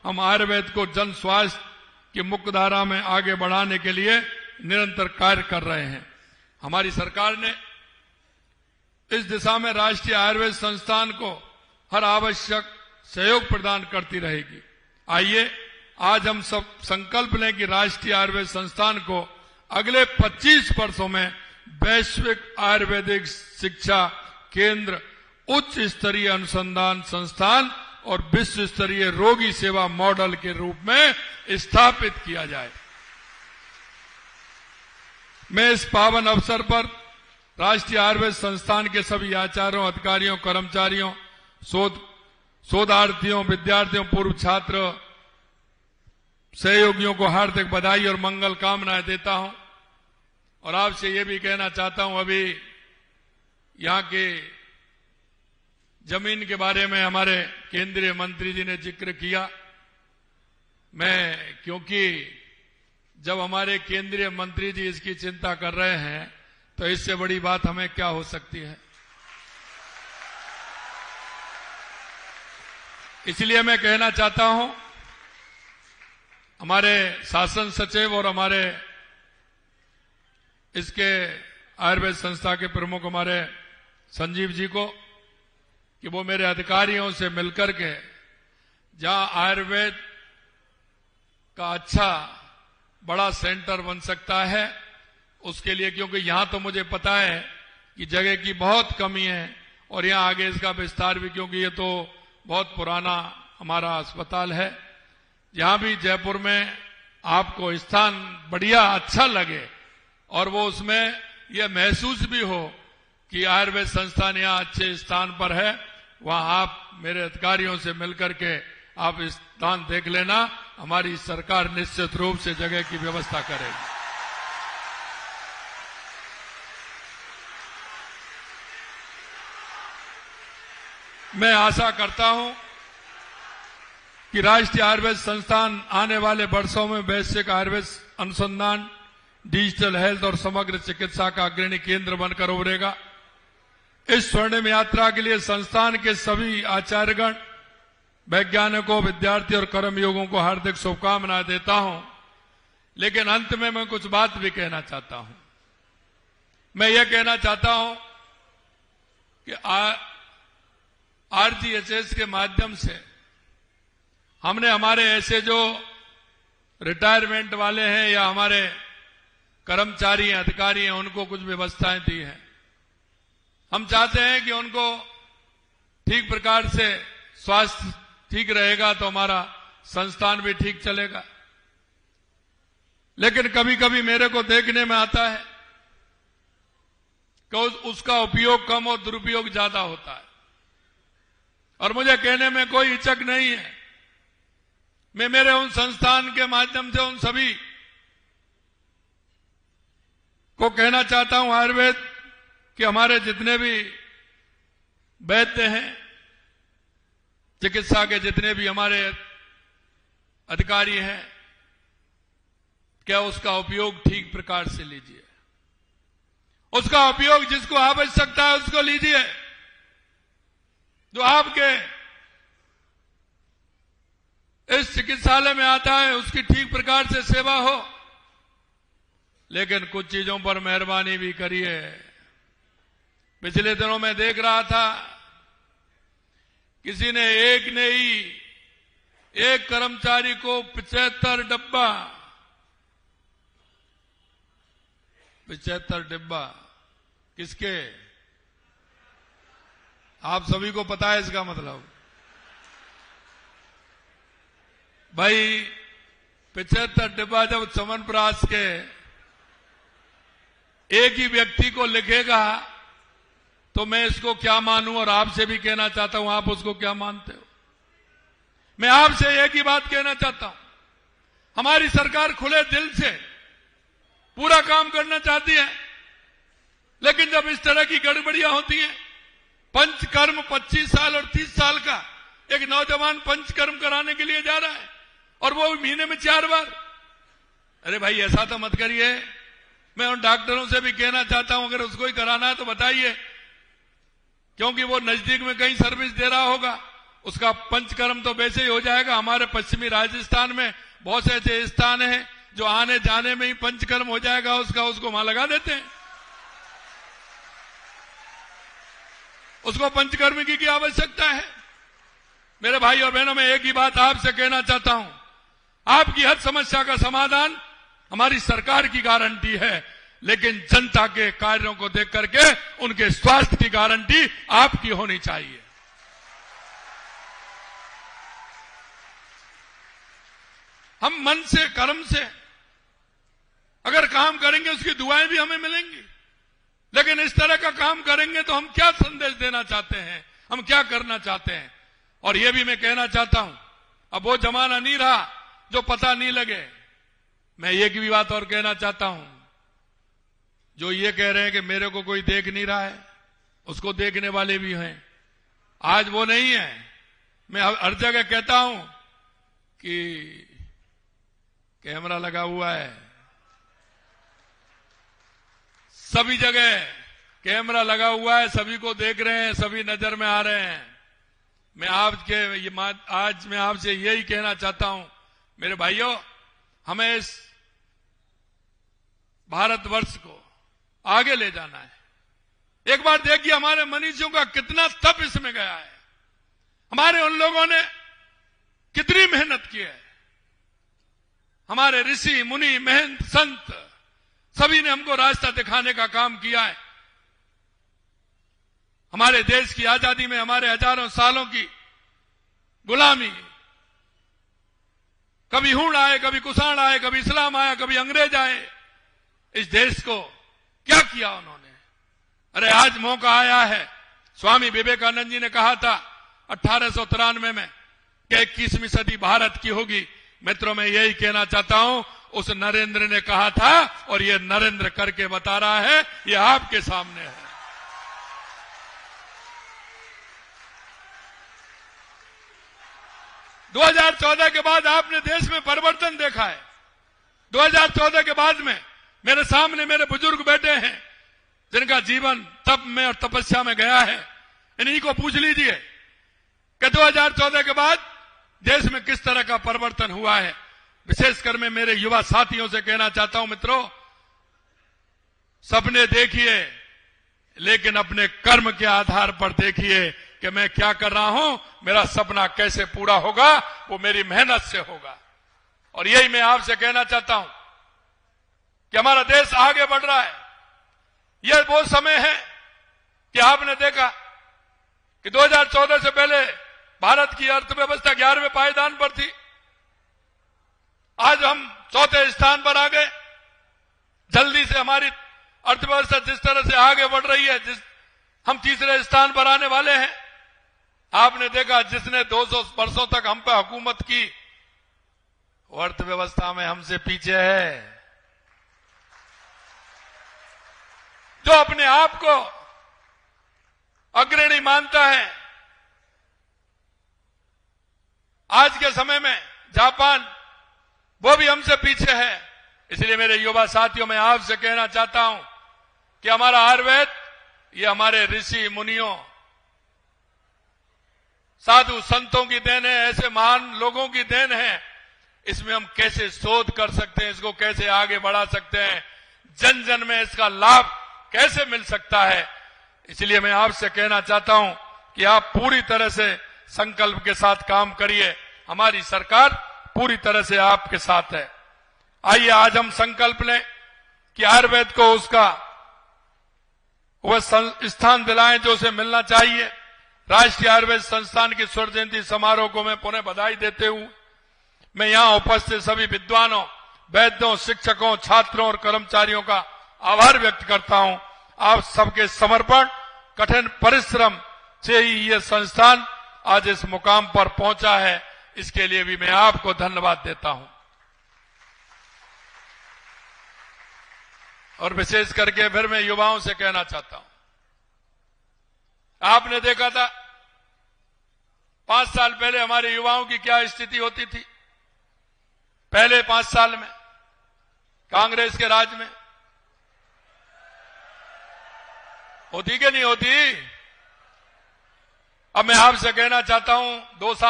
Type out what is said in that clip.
हम आयुर्वेद को जन स्वास्थ्य की मुख्यधारा में आगे बढ़ाने के लिए निरंतर कार्य कर रहे हैं। हमारी सरकार ने इस दिशा में राष्ट्रीय आयुर्वेद संस्थान को हर आवश्यक सहयोग प्रदान करती रहेगी। आइए आज हम सब संकल्प लें कि राष्ट्रीय आयुर्वेद संस्थान को अगले 25 वर्षों में वैश्विक आयुर्वेदिक शिक्षा केंद्र, उच्च स्तरीय अनुसंधान संस्थान और विश्व स्तरीय रोगी सेवा मॉडल के रूप में स्थापित किया जाए। मैं इस पावन अवसर पर राष्ट्रीय आयुर्वेद संस्थान के सभी आचार्यों, अधिकारियों, कर्मचारियों, शोधार्थियों, विद्यार्थियों, पूर्व छात्र, सहयोगियों को हार्दिक बधाई और मंगल कामनाएं देता हूं। और आपसे ये भी कहना चाहता हूं, अभी यहां के जमीन के बारे में हमारे केंद्रीय मंत्री जी ने जिक्र किया। क्योंकि जब हमारे केंद्रीय मंत्री जी इसकी चिंता कर रहे हैं तो इससे बड़ी बात हमें क्या हो सकती है। इसलिए मैं कहना चाहता हूं, हमारे शासन सचिव और हमारे इसके आयुर्वेद संस्था के प्रमुख हमारे संजीव जी को कि वो मेरे अधिकारियों से मिलकर के जहां आयुर्वेद का अच्छा बड़ा सेंटर बन सकता है उसके लिए, क्योंकि यहां तो मुझे पता है कि जगह की बहुत कमी है और यहां आगे इसका विस्तार भी, क्योंकि ये तो बहुत पुराना हमारा अस्पताल है। जहां भी जयपुर में आपको स्थान बढ़िया अच्छा लगे और वो उसमें यह महसूस भी हो कि आयुर्वेद संस्थान यहां अच्छे स्थान पर है, वहां आप मेरे अधिकारियों से मिलकर के आप स्थान देख लेना। हमारी सरकार निश्चित रूप से जगह की व्यवस्था करेगी। मैं आशा करता हूं कि राष्ट्रीय आयुर्वेद संस्थान आने वाले वर्षों में वैश्विक आयुर्वेद अनुसंधान, डिजिटल हेल्थ और समग्र चिकित्सा का अग्रणी केंद्र बनकर उभरेगा। इस स्वर्णिम यात्रा के लिए संस्थान के सभी आचार्यगण, वैज्ञानिकों, विद्यार्थियों और कर्मयोगियों को हार्दिक शुभकामनाएं देता हूं। लेकिन अंत में मैं कुछ बात भी कहना चाहता हूं। मैं ये कहना चाहता हूं कि आरजीएचएस के माध्यम से हमने हमारे ऐसे जो रिटायरमेंट वाले हैं या हमारे कर्मचारी हैं, अधिकारी हैं, उनको कुछ व्यवस्थाएं दी हैं। हम चाहते हैं कि उनको ठीक प्रकार से स्वास्थ्य ठीक रहेगा तो हमारा संस्थान भी ठीक चलेगा। लेकिन कभी कभी मेरे को देखने में आता है कि उसका उपयोग कम और दुरुपयोग ज्यादा होता है। और मुझे कहने में कोई हिचक नहीं है। मैं मेरे उन संस्थान के माध्यम से उन सभी को कहना चाहता हूं, आयुर्वेद के हमारे जितने भी वैद्य हैं, चिकित्सा के जितने भी हमारे अधिकारी हैं, क्या उसका उपयोग ठीक प्रकार से लीजिए। उसका उपयोग जिसको आवश्यकता है उसको लीजिए। जो आपके इस चिकित्सालय में आता है उसकी ठीक प्रकार से सेवा हो। लेकिन कुछ चीजों पर मेहरबानी भी करिए। पिछले दिनों में देख रहा था, किसी ने एक कर्मचारी को 75 डिब्बा किसके, आप सभी को पता है इसका मतलब। भाई 75 डिब्बा जब च्यवनप्राश के एक ही व्यक्ति को लिखेगा तो मैं इसको क्या मानूं। और आपसे भी कहना चाहता हूं, आप उसको क्या मानते हो। मैं आपसे एक ही बात कहना चाहता हूं, हमारी सरकार खुले दिल से पूरा काम करना चाहती है। लेकिन जब इस तरह की गड़बड़ियां होती हैं, पंचकर्म 25 साल और 30 साल का एक नौजवान पंचकर्म कराने के लिए जा रहा है और वो महीने में 4 बार। अरे भाई ऐसा तो मत करिए। मैं उन डॉक्टरों से भी कहना चाहता हूं, अगर उसको ही कराना है तो बताइए, क्योंकि वो नजदीक में कहीं सर्विस दे रहा होगा उसका पंचकर्म तो वैसे ही हो जाएगा। हमारे पश्चिमी राजस्थान में बहुत से ऐसे स्थान हैं जो आने जाने में ही पंचकर्म हो जाएगा उसका, उसको वहां लगा देते हैं। उसको पंचकर्म की आवश्यकता है। मेरे भाई और बहनों, मैं एक ही बात आपसे कहना चाहता हूं, आपकी हर समस्या का समाधान हमारी सरकार की गारंटी है, लेकिन जनता के कार्यों को देख करके उनके स्वास्थ्य की गारंटी आपकी होनी चाहिए। हम मन से, कर्म से अगर काम करेंगे उसकी दुआएं भी हमें मिलेंगी, लेकिन इस तरह का काम करेंगे तो हम क्या संदेश देना चाहते हैं, हम क्या करना चाहते हैं। और यह भी मैं कहना चाहता हूं, अब वो जमाना नहीं रहा जो पता नहीं लगे। मैं एक भी बात और कहना चाहता हूं, जो ये कह रहे हैं कि मेरे को कोई देख नहीं रहा है, उसको देखने वाले भी हैं। आज वो नहीं है। मैं हर जगह कहता हूं कि कैमरा लगा हुआ है, सभी जगह कैमरा लगा हुआ है, सभी को देख रहे हैं, सभी नजर में आ रहे हैं। आज मैं आपसे यही कहना चाहता हूं, मेरे भाइयों, हमें इस भारतवर्ष को आगे ले जाना है। एक बार देखिए हमारे मनीषियों का कितना तप इसमें गया है, हमारे उन लोगों ने कितनी मेहनत की है। हमारे ऋषि मुनि, महंत, संत सभी ने हमको रास्ता दिखाने का काम किया है। हमारे देश की आजादी में हमारे हजारों सालों की गुलामी, कभी हूण आए, कभी कुषाण आए, कभी इस्लाम आया, कभी अंग्रेज आए, इस देश को क्या किया उन्होंने। अरे आज मौका आया है। स्वामी विवेकानंद जी ने कहा था 1893 में कि 21वीं सदी भारत की होगी। मित्रों, मैं यही कहना चाहता हूं, उस नरेंद्र ने कहा था और ये नरेंद्र करके बता रहा है, ये आपके सामने है। दो 2014 के बाद आपने देश में परिवर्तन देखा है। 2014 के बाद में मेरे सामने मेरे बुजुर्ग बैठे हैं जिनका जीवन तप में और तपस्या में गया है। इन्हीं को पूछ लीजिए कि 2014 के बाद देश में किस तरह का परिवर्तन हुआ है। विशेषकर मैं मेरे युवा साथियों से कहना चाहता हूं, मित्रों, सपने देखिए लेकिन अपने कर्म के आधार पर देखिए कि मैं क्या कर रहा हूं, मेरा सपना कैसे पूरा होगा, वो मेरी मेहनत से होगा। और यही मैं आपसे कहना चाहता हूं कि हमारा देश आगे बढ़ रहा है। यह वो समय है कि आपने देखा कि 2014 से पहले भारत की अर्थव्यवस्था 11वें पायदान पर थी। आज हम 4थे स्थान पर आ गए। जल्दी से हमारी अर्थव्यवस्था जिस तरह से आगे बढ़ रही है, हम 3रे स्थान पर आने वाले हैं। आपने देखा जिसने 200 वर्षों तक हम पे हुकूमत की, वो अर्थव्यवस्था में हमसे पीछे है। जो अपने आप को अग्रणी मानता है, आज के समय में जापान, वो भी हमसे पीछे है। इसलिए मेरे युवा साथियों, मैं आपसे कहना चाहता हूं कि हमारा आयुर्वेद, ये हमारे ऋषि मुनियों, साधु संतों की देन है, ऐसे महान लोगों की देन है। इसमें हम कैसे शोध कर सकते हैं, इसको कैसे आगे बढ़ा सकते हैं, जन जन में इसका लाभ कैसे मिल सकता है। इसलिए मैं आपसे कहना चाहता हूं कि आप पूरी तरह से संकल्प के साथ काम करिए। हमारी सरकार पूरी तरह से आपके साथ है। आइए आज हम संकल्प लें कि आयुर्वेद को उसका वह स्थान दिलाएं जो उसे मिलना चाहिए। राष्ट्रीय आयुर्वेद संस्थान की स्वर्ण जयंती समारोह को मैं पुनः बधाई देते हुए मैं यहां उपस्थित सभी विद्वानों, वैद्यों, शिक्षकों, छात्रों और कर्मचारियों का आभार व्यक्त करता हूं। आप सबके समर्पण, कठिन परिश्रम से ही यह संस्थान आज इस मुकाम पर पहुंचा है। इसके लिए भी मैं आपको धन्यवाद देता हूं। और विशेष करके फिर मैं युवाओं से कहना चाहता हूं, आपने देखा था 5 साल पहले हमारे युवाओं की क्या स्थिति होती थी। पहले 5 साल में कांग्रेस के राज में होती कि नहीं होती? अब मैं आपसे कहना चाहता हूं 2 साल